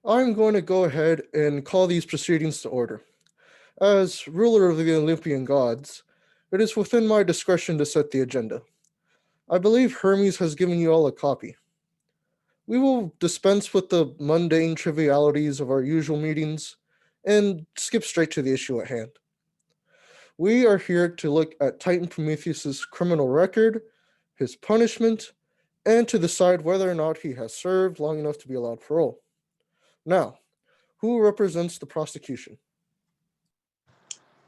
I'm going to go ahead and call these proceedings to order. As ruler of the Olympian gods, it is within my discretion to set the agenda. I believe Hermes has given you all a copy. We will dispense with the mundane trivialities of our usual meetings and skip straight to the issue at hand. We are here to look at Titan Prometheus's criminal record, his punishment, and to decide whether or not he has served long enough to be allowed parole. Now, who represents the prosecution?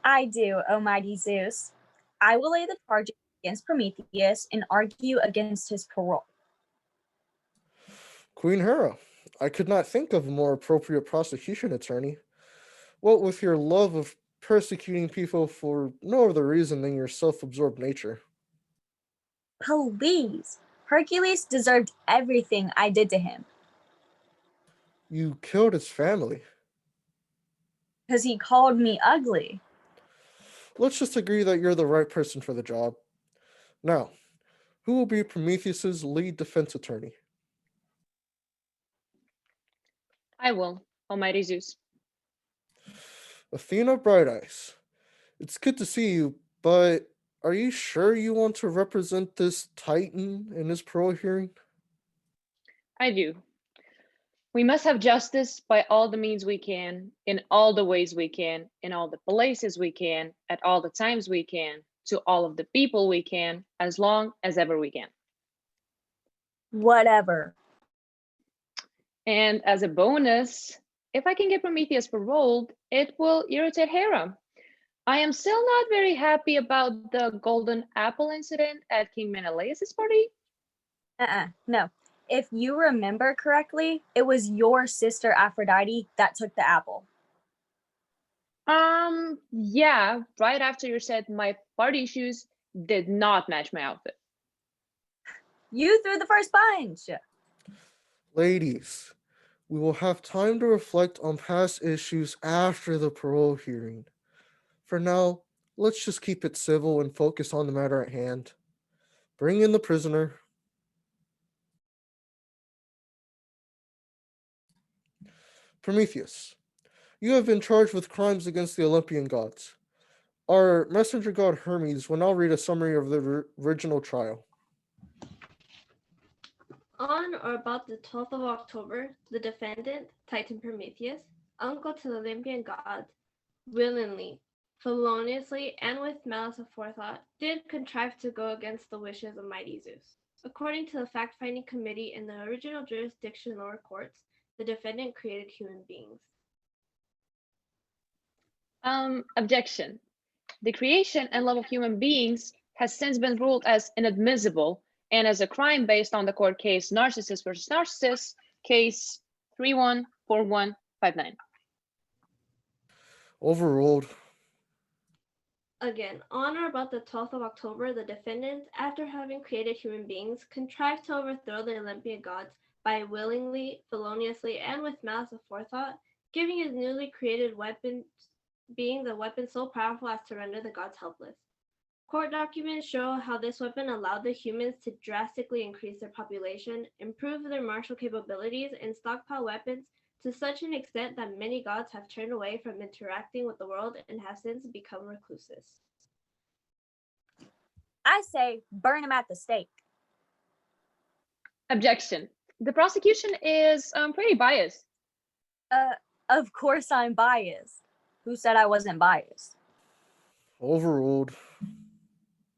I do, O mighty Zeus. I will lay the charges against Prometheus and argue against his parole. Queen Hera, I could not think of a more appropriate prosecution attorney. What with your love of persecuting people for no other reason than your self-absorbed nature? Please, Hercules deserved everything I did to him. You killed his family. Because he called me ugly. Let's just agree that you're the right person for the job. Now, who will be Prometheus's lead defense attorney? I will, Almighty Zeus. Athena Bright Eyes. It's good to see you, but are you sure you want to represent this Titan in his parole hearing? I do. We must have justice by all the means we can, in all the ways we can, in all the places we can, at all the times we can, to all of the people we can, as long as ever we can. Whatever. And as a bonus, if I can get Prometheus paroled, it will irritate Hera. I am still not very happy about the golden apple incident at King Menelaus' party. No. If you remember correctly, it was your sister Aphrodite that took the apple. Yeah, right after you said my party shoes did not match my outfit. You threw the first punch. Ladies, we will have time to reflect on past issues after the parole hearing. For now, let's just keep it civil and focus on the matter at hand. Bring in the prisoner. Prometheus, you have been charged with crimes against the Olympian gods. Our messenger god Hermes will now read a summary of the original trial. On or about the 12th of October, the defendant, Titan Prometheus, uncle to the Olympian gods, willingly, feloniously, and with malice aforethought, did contrive to go against the wishes of mighty Zeus. According to the fact-finding committee in the original jurisdiction lower courts, the defendant created human beings. Objection. The creation and love of human beings has since been ruled as inadmissible and as a crime based on the court case Narcissus versus Narcissus, case 314159. Overruled. Again, on or about the 12th of October, the defendant, after having created human beings, contrived to overthrow the Olympian gods by willingly, feloniously, and with malice aforethought, giving his newly created weapon being the weapon so powerful as to render the gods helpless. Court documents show how this weapon allowed the humans to drastically increase their population, improve their martial capabilities, and stockpile weapons to such an extent that many gods have turned away from interacting with the world and have since become recluses. I say burn him at the stake. Objection. The prosecution is pretty biased. Of course I'm biased. Who said I wasn't biased? Overruled.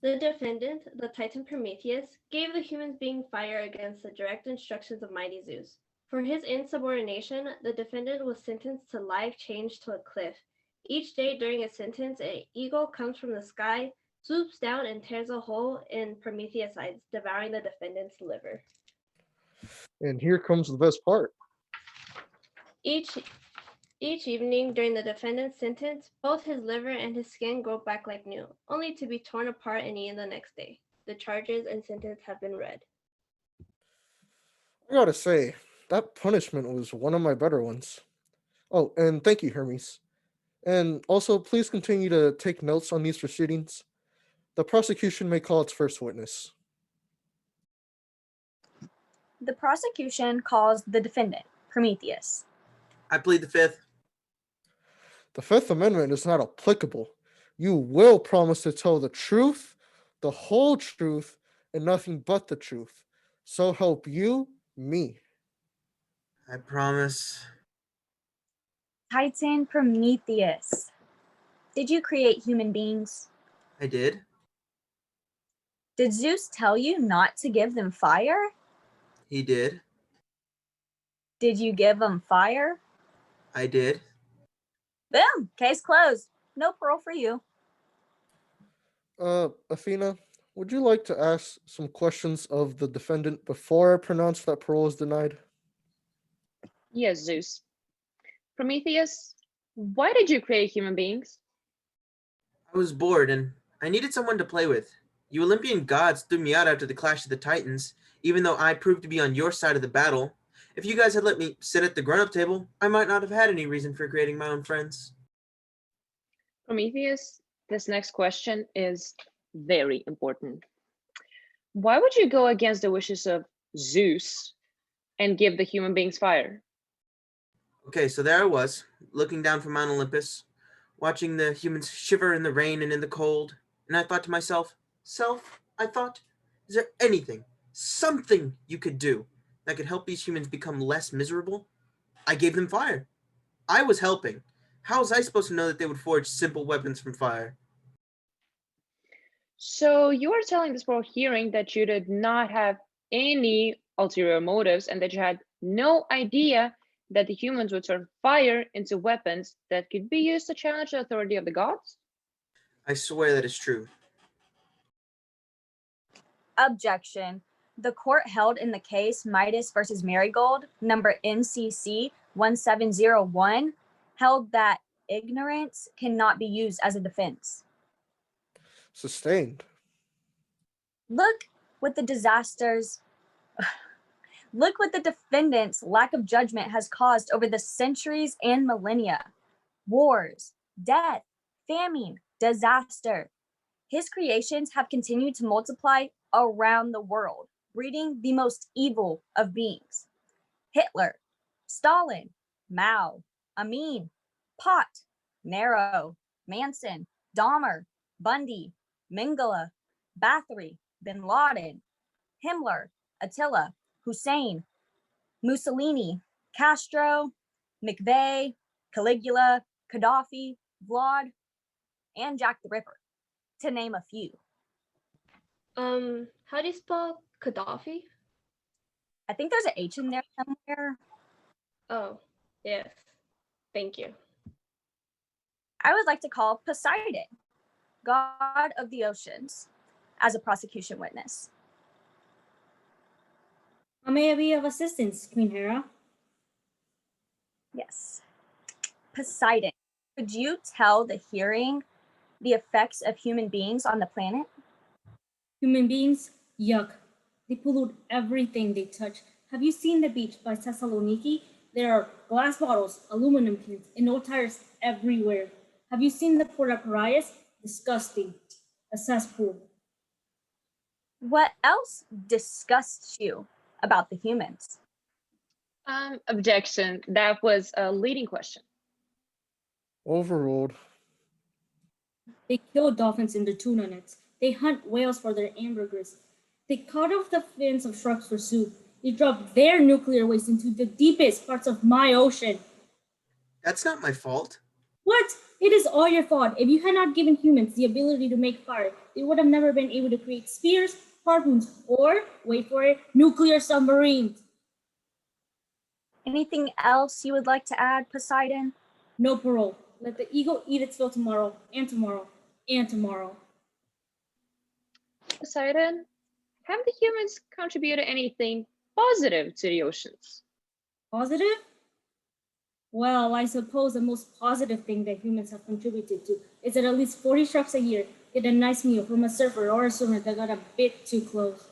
The defendant, the Titan Prometheus, gave the humans being fire against the direct instructions of mighty Zeus. For his insubordination, the defendant was sentenced to life chained to a cliff. Each day during his sentence, an eagle comes from the sky, swoops down, and tears a hole in Prometheus' sides, devouring the defendant's liver. And here comes the best part. Each evening during the defendant's sentence, both his liver and his skin grow back like new, only to be torn apart and eaten the next day. The charges and sentence have been read. I gotta say, that punishment was one of my better ones. Oh, and thank you, Hermes. And also, please continue to take notes on these proceedings. The prosecution may call its first witness. The prosecution calls the defendant, Prometheus. I plead the fifth. The Fifth Amendment is not applicable. You will promise to tell the truth, the whole truth, and nothing but the truth. So help you, me. I promise. Titan Prometheus, did you create human beings? I did. Did Zeus tell you not to give them fire? He did. Did you give them fire? I did. Boom, case closed. No parole for you. Athena, would you like to ask some questions of the defendant before I pronounce that parole is denied? Yes, Zeus. Prometheus, why did you create human beings? I was bored and I needed someone to play with. You Olympian gods threw me out after the clash of the Titans, even though I proved to be on your side of the battle. If you guys had let me sit at the grown-up table, I might not have had any reason for creating my own friends. Prometheus, this next question is very important. Why would you go against the wishes of Zeus and give the human beings fire? Okay, so there I was, looking down from Mount Olympus, watching the humans shiver in the rain and in the cold, and I thought to myself, is there anything, something you could do that could help these humans become less miserable? I gave them fire. I was helping. How was I supposed to know that they would forge simple weapons from fire? So you are telling this world hearing that you did not have any ulterior motives and that you had no idea that the humans would turn fire into weapons that could be used to challenge the authority of the gods? I swear that is true. Objection. The court held in the case Midas versus Marigold, number NCC 1701, held that ignorance cannot be used as a defense. Sustained. Look what the disasters, look what the defendant's lack of judgment has caused over the centuries and millennia. Wars, death, famine, disaster. His creations have continued to multiply around the world, breeding the most evil of beings. Hitler, Stalin, Mao, Amin, Pot, Nero, Manson, Dahmer, Bundy, Mengele, Bathory, Bin Laden, Himmler, Attila, Hussein, Mussolini, Castro, McVeigh, Caligula, Gaddafi, Vlad, and Jack the Ripper, to name a few. How do you spell Gaddafi? I think there's an H in there somewhere. Oh, yes. Thank you. I would like to call Poseidon, god of the oceans, as a prosecution witness. How may I be of assistance, Queen Hera? Yes. Poseidon, could you tell the hearing the effects of human beings on the planet? Human beings, yuck. They pollute everything they touch. Have you seen the beach by Thessaloniki? There are glass bottles, aluminum cans, and old tires everywhere. Have you seen the port of Piraeus? Disgusting. A cesspool. What else disgusts you about the humans? Objection. That was a leading question. Overruled. They kill dolphins in their tuna nets. They hunt whales for their hamburgers. They cut off the fins of sharks for soup. They drop their nuclear waste into the deepest parts of my ocean. That's not my fault. What? It is all your fault. If you had not given humans the ability to make fire, they would have never been able to create spears, harpoons, or, wait for it, nuclear submarines. Anything else you would like to add, Poseidon? No parole. Let the eagle eat its fill tomorrow, and tomorrow, and tomorrow. Poseidon, have the humans contributed anything positive to the oceans? Positive? Well, I suppose the most positive thing that humans have contributed to is that at least 40 sharks a year get a nice meal from a surfer or a swimmer that got a bit too close.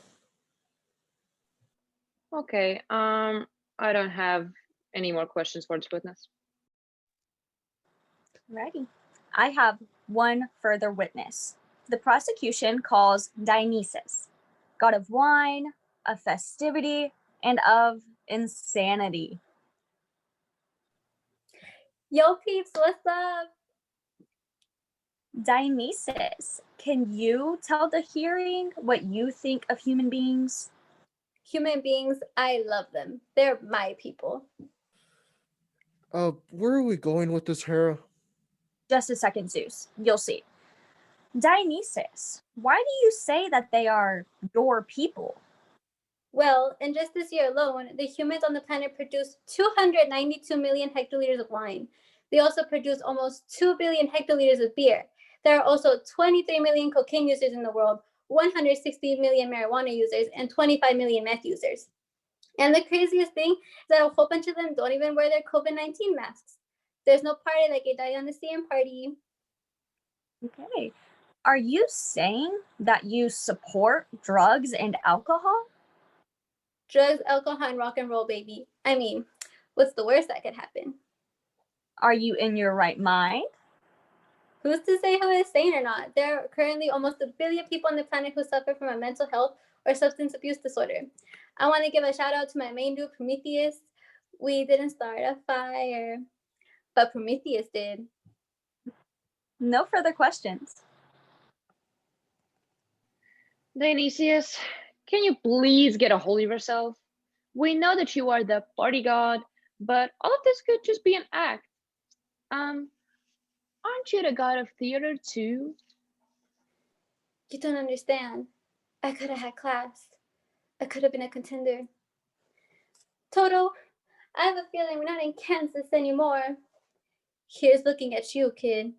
Okay, I don't have any more questions for this witness. Righty. I have one further witness. The prosecution calls Dionysius, god of wine, of festivity, and of insanity. Yo, peeps, what's up? Dionysius, can you tell the hearing what you think of human beings? Human beings, I love them. They're my people. Where are we going with this, Hera? Just a second, Zeus. You'll see. Dionysius, why do you say that they are your people? Well, in just this year alone, the humans on the planet produce 292 million hectoliters of wine. They also produce almost 2 billion hectoliters of beer. There are also 23 million cocaine users in the world, 160 million marijuana users, and 25 million meth users. And the craziest thing is that a whole bunch of them don't even wear their COVID-19 masks. There's no party like a Dionysian party. Okay. Are you saying that you support drugs and alcohol? Drugs, alcohol, and rock and roll, baby. I mean, what's the worst that could happen? Are you in your right mind? Who's to say who is sane or not? There are currently almost 1 billion people on the planet who suffer from a mental health or substance abuse disorder. I want to give a shout out to my main dude, Prometheus. We didn't start a fire, but Prometheus did. No further questions. Dionysius, can you please get a hold of yourself? We know that you are the party god, but all of this could just be an act. Aren't you the god of theater too? You don't understand. I could have had class. I could have been a contender. Toto, I have a feeling we're not in Kansas anymore. Here's looking at you, kid.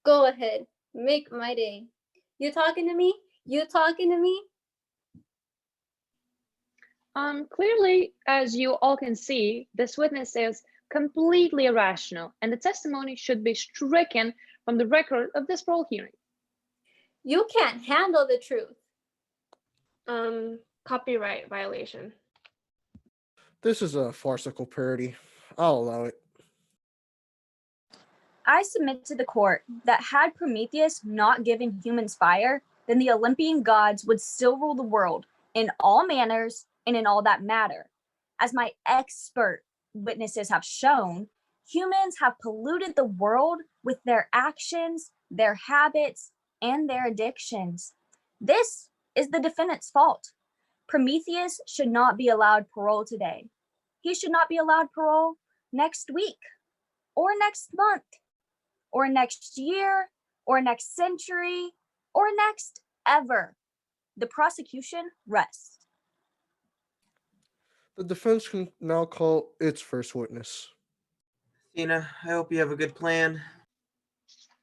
Go ahead, make my day. You talking to me? You talking to me? Clearly, as you all can see, this witness is completely irrational, and the testimony should be stricken from the record of this parole hearing. You can't handle the truth. Copyright violation. This is a farcical parody. I'll allow it. I submit to the court that had Prometheus not given humans fire, then the Olympian gods would still rule the world in all manners and in all that matter. As my expert witnesses have shown, humans have polluted the world with their actions, their habits, and their addictions. This is the defendant's fault. Prometheus should not be allowed parole today. He should not be allowed parole next week, or next month, or next year, or next century, or next ever. The prosecution rests. The defense can now call its first witness. Athena, I hope you have a good plan.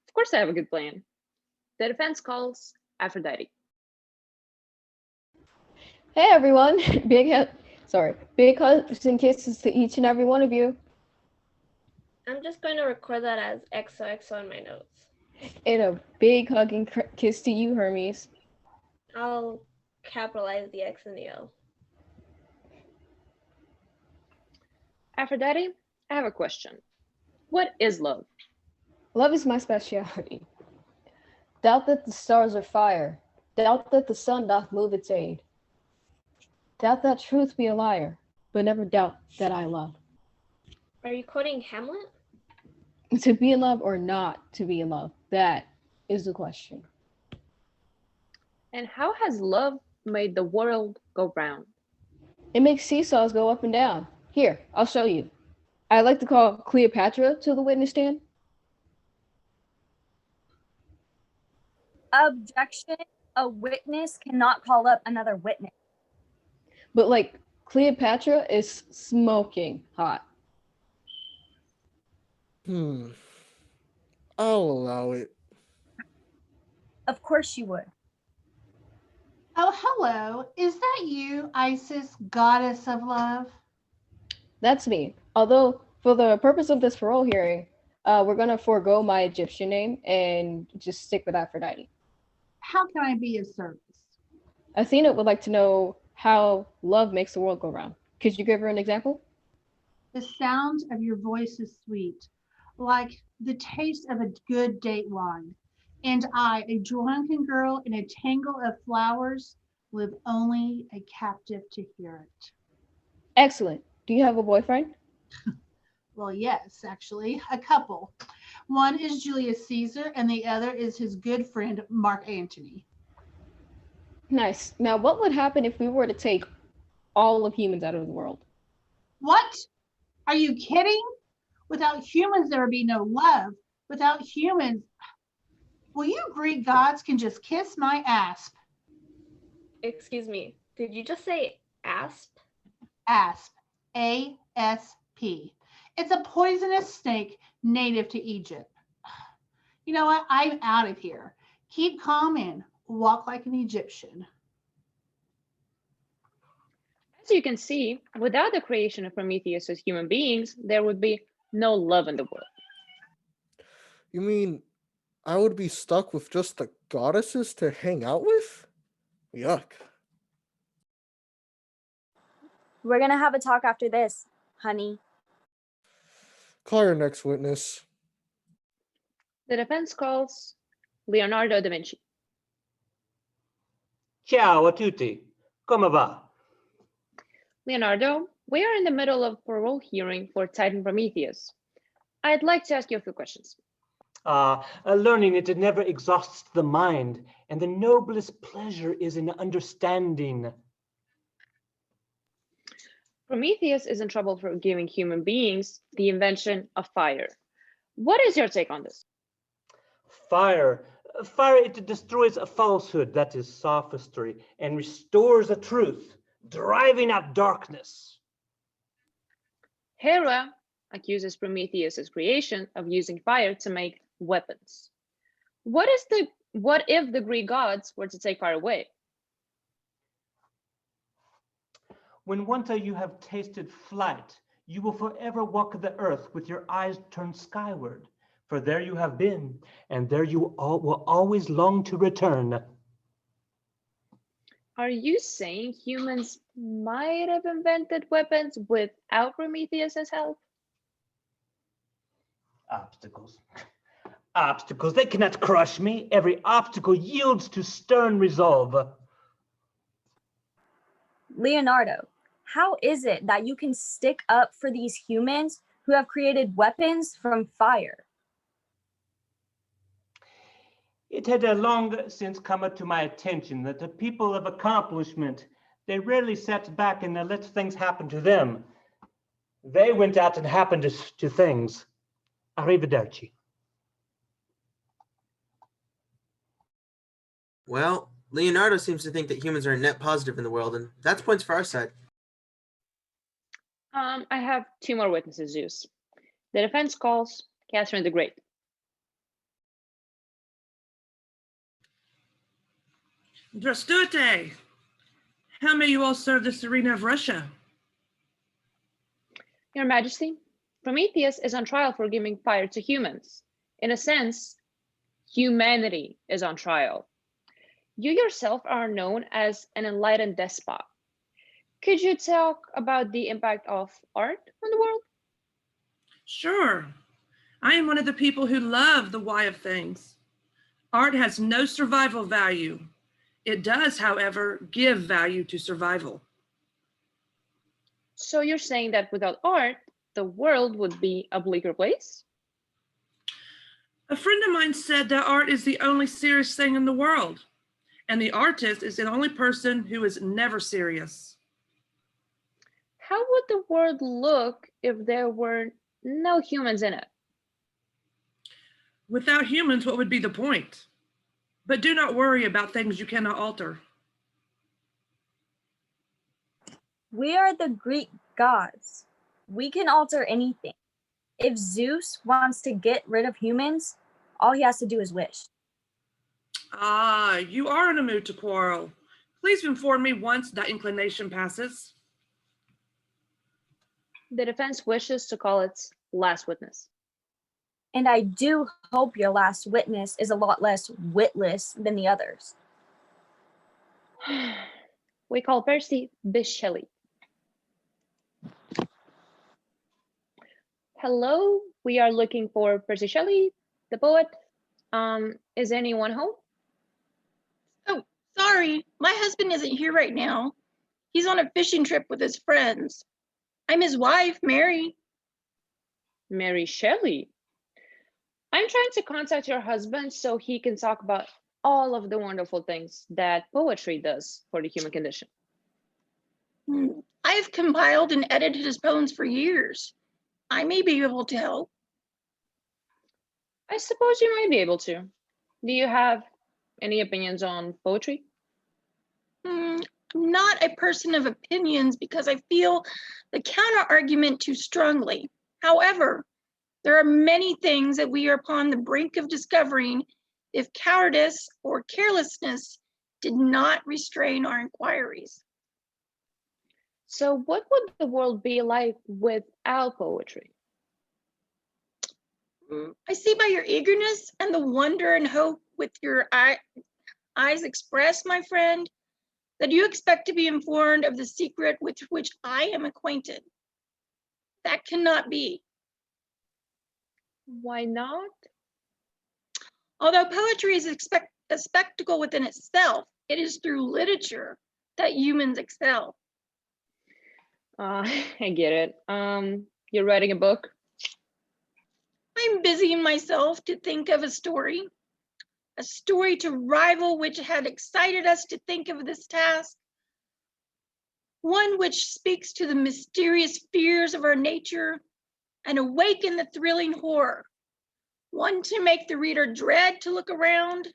Of course, I have a good plan. The defense calls Aphrodite. Hey everyone, big hugs and kisses to each and every one of you. I'm just going to record that as XOXO in my notes. And a big hug and kiss to you, Hermes. I'll capitalize the X and the O. Aphrodite, I have a question. What is love? Love is my speciality. Doubt that the stars are fire. Doubt that the sun doth move its aid. Doubt that truth be a liar, but never doubt that I love. Are you quoting Hamlet? To be in love or not to be in love, that is the question. And how has love made the world go round? It makes seesaws go up and down. Here, I'll show you. I'd like to call Cleopatra to the witness stand. Objection. A witness cannot call up another witness. But like Cleopatra is smoking hot. I'll allow it. Of course you would. Oh, hello. Is that you, Isis, goddess of love? That's me. Although, for the purpose of this parole hearing, we're going to forego my Egyptian name and just stick with Aphrodite. How can I be of service? Athena would like to know how love makes the world go round. Could you give her an example? The sound of your voice is sweet, like the taste of a good date wine. And I, a drunken girl in a tangle of flowers, live only a captive to hear it. Excellent. Do you have a boyfriend? Well, yes, actually, a couple. One is Julius Caesar, and the other is his good friend, Mark Antony. Nice. Now, what would happen if we were to take all of humans out of the world? What? Are you kidding? Without humans, there would be no love. Without humans, well, you Greek gods can just kiss my asp. Excuse me, did you just say asp? Asp. A-S-P. It's a poisonous snake native to Egypt. You know what? I'm out of here. Keep calm and walk like an Egyptian. As you can see, without the creation of Prometheus as human beings, there would be no love in the world. You mean I would be stuck with just the goddesses to hang out with? Yuck. We're going to have a talk after this, honey. Call your next witness. The defense calls Leonardo da Vinci. Ciao a tutti. Come va? Leonardo, we are in the middle of parole hearing for Titan Prometheus. I'd like to ask you a few questions. Learning it never exhausts the mind, and the noblest pleasure is in understanding. Prometheus is in trouble for giving human beings the invention of fire. What is your take on this? Fire, it destroys a falsehood, that is sophistry, and restores a truth, driving out darkness. Hera accuses Prometheus's creation of using fire to make weapons. What if the Greek gods were to take fire away? When once you have tasted flight, you will forever walk the earth with your eyes turned skyward, for there you have been, and there you will always long to return. Are you saying humans might have invented weapons without Prometheus's help? Obstacles. Obstacles, they cannot crush me. Every obstacle yields to stern resolve. Leonardo, how is it that you can stick up for these humans who have created weapons from fire? It had long since come to my attention that the people of accomplishment, they rarely sat back and let things happen to them. They went out and happened to things. Arrivederci. Well, Leonardo seems to think that humans are a net positive in the world, and that's points for our side. I have two more witnesses, Zeus. The defense calls Catherine the Great. Здравствуйте. How may you all serve the Serena of Russia? Your Majesty, Prometheus is on trial for giving fire to humans. In a sense, humanity is on trial. You yourself are known as an enlightened despot. Could you talk about the impact of art on the world? Sure. I am one of the people who love the why of things. Art has no survival value. It does, however, give value to survival. So you're saying that without art, the world would be a bleaker place? A friend of mine said that art is the only serious thing in the world, and the artist is the only person who is never serious. How would the world look if there were no humans in it? Without humans, what would be the point? But do not worry about things you cannot alter. We are the Greek gods. We can alter anything. If Zeus wants to get rid of humans, all he has to do is wish. Ah, you are in a mood to quarrel. Please inform me once that inclination passes. The defense wishes to call its last witness. And I do hope your last witness is a lot less witless than the others. We call Percy Mary Shelley. Hello, we are looking for Percy Shelley, the poet. Is anyone home? Oh, sorry, my husband isn't here right now. He's on a fishing trip with his friends. I'm his wife, Mary. Mary Shelley. I'm trying to contact your husband so he can talk about all of the wonderful things that poetry does for the human condition. I have compiled and edited his poems for years. I may be able to help. I suppose you might be able to. Do you have any opinions on poetry? I'm not a person of opinions because I feel the counter argument too strongly. However, there are many things that we are upon the brink of discovering if cowardice or carelessness did not restrain our inquiries. So what would the world be like without poetry? I see by your eagerness and the wonder and hope with your eyes expressed, my friend, that you expect to be informed of the secret with which I am acquainted. That cannot be. Why not? Although poetry is a spectacle within itself, it is through literature that humans excel. I get it. You're writing a book? I'm busying myself to think of a story to rival which had excited us to think of this task, one which speaks to the mysterious fears of our nature and awaken the thrilling horror, one to make the reader dread to look around,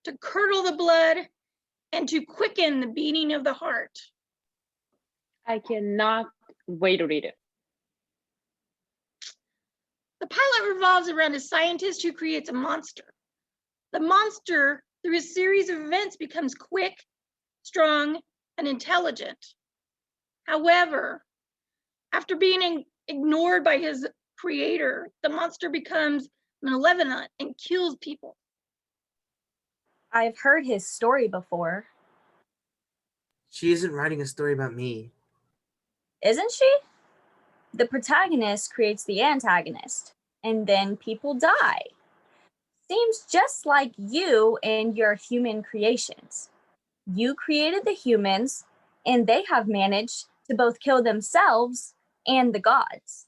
to curdle the blood, and to quicken the beating of the heart. I cannot wait to read it. The pilot revolves around a scientist who creates a monster. The monster, through a series of events, becomes quick, strong, and intelligent. However, after being ignored by his creator, the monster becomes malevolent and kills people. I've heard his story before. She isn't writing a story about me. Isn't she? The protagonist creates the antagonist, and then people die. Seems just like you and your human creations. You created the humans, and they have managed to both kill themselves and the gods.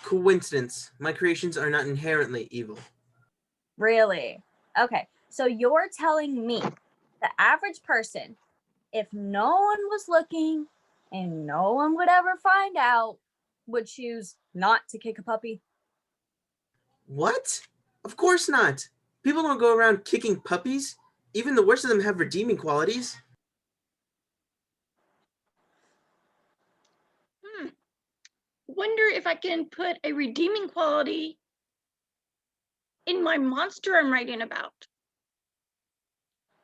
Coincidence. My creations are not inherently evil. Really? Okay, so you're telling me the average person, if no one was looking and no one would ever find out, would choose not to kick a puppy? What? Of course not. People don't go around kicking puppies. Even the worst of them have redeeming qualities. Wonder if I can put a redeeming quality in my monster I'm writing about.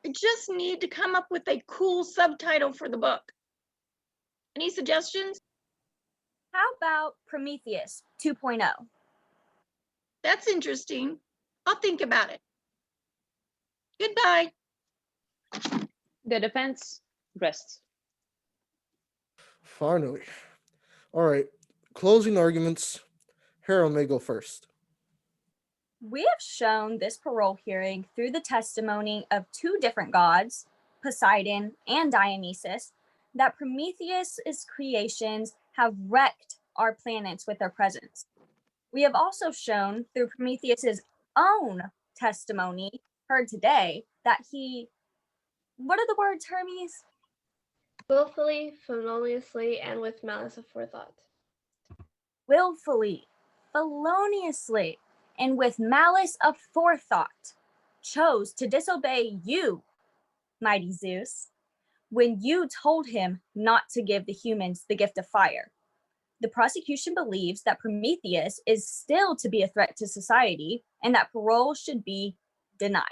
I just need to come up with a cool subtitle for the book. Any suggestions? How about Prometheus 2.0? That's interesting. I'll think about it. Goodbye. The defense rests. Finally. All right. Closing arguments. Hera may go first. We have shown this parole hearing through the testimony of two different gods, Poseidon and Dionysius, that Prometheus's creations have wrecked our planets with their presence. We have also shown through Prometheus's own testimony heard today that he, what are the words, Hermes? Willfully, feloniously, and with malice aforethought. Willfully, feloniously, and with malice aforethought chose to disobey you, mighty Zeus, when you told him not to give the humans the gift of fire. The prosecution believes that Prometheus is still to be a threat to society and that parole should be denied.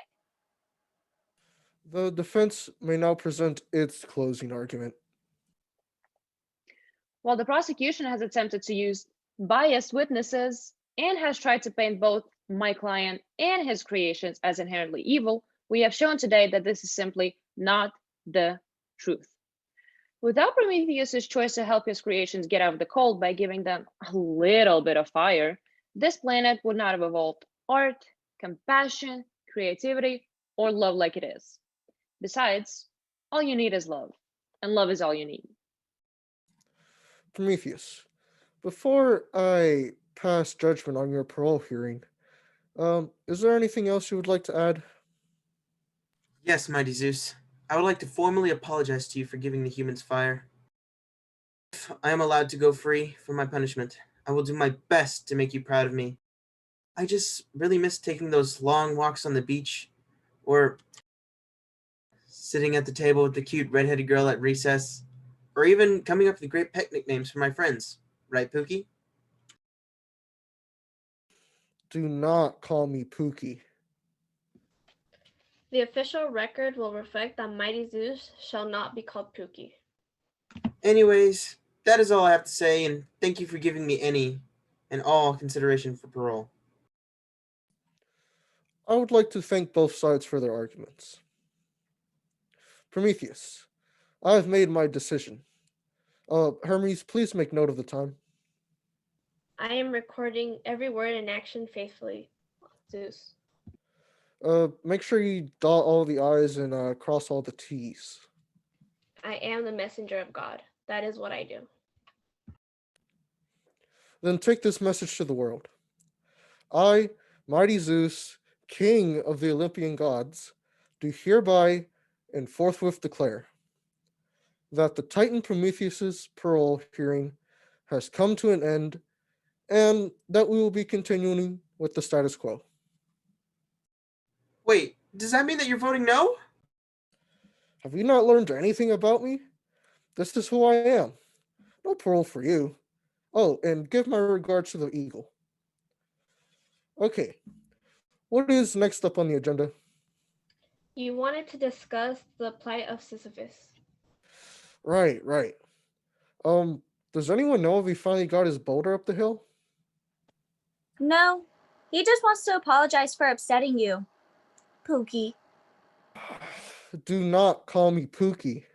The defense may now present its closing argument. While the prosecution has attempted to use biased witnesses and has tried to paint both my client and his creations as inherently evil, we have shown today that this is simply not the truth. Without Prometheus's choice to help his creations get out of the cold by giving them a little bit of fire, this planet would not have evolved art, compassion, creativity, or love like it is. Besides, all you need is love, and love is all you need. Prometheus, Before I pass judgment on your parole hearing, is there anything else you would like to add? Yes, mighty Zeus. I would like to formally apologize to you for giving the humans fire. If I am allowed to go free from my punishment, I will do my best to make you proud of me. I just really miss taking those long walks on the beach, or sitting at the table with the cute redheaded girl at recess, or even coming up with great pet nicknames for my friends. Right, Pookie? Do not call me Pookie. The official record will reflect that mighty Zeus shall not be called Pookie. Anyways, that is all I have to say, and thank you for giving me any and all consideration for parole. I would like to thank both sides for their arguments. Prometheus, I have made my decision. Hermes, please make note of the time. I am recording every word and action faithfully, Zeus. Make sure you dot all the I's and cross all the T's. I am the messenger of God. That is what I do. Then take this message to the world. I, mighty Zeus, king of the Olympian gods, do hereby and forthwith declare that the Titan Prometheus's parole hearing has come to an end, and that we will be continuing with the status quo. Wait, does that mean that you're voting no? Have you not learned anything about me? This is who I am. No parole for you. Oh, and give my regards to the eagle. Okay, what is next up on the agenda? You wanted to discuss the plight of Sisyphus. Right. Does anyone know if he finally got his boulder up the hill? No, he just wants to apologize for upsetting you. Pookie. Do not call me Pookie.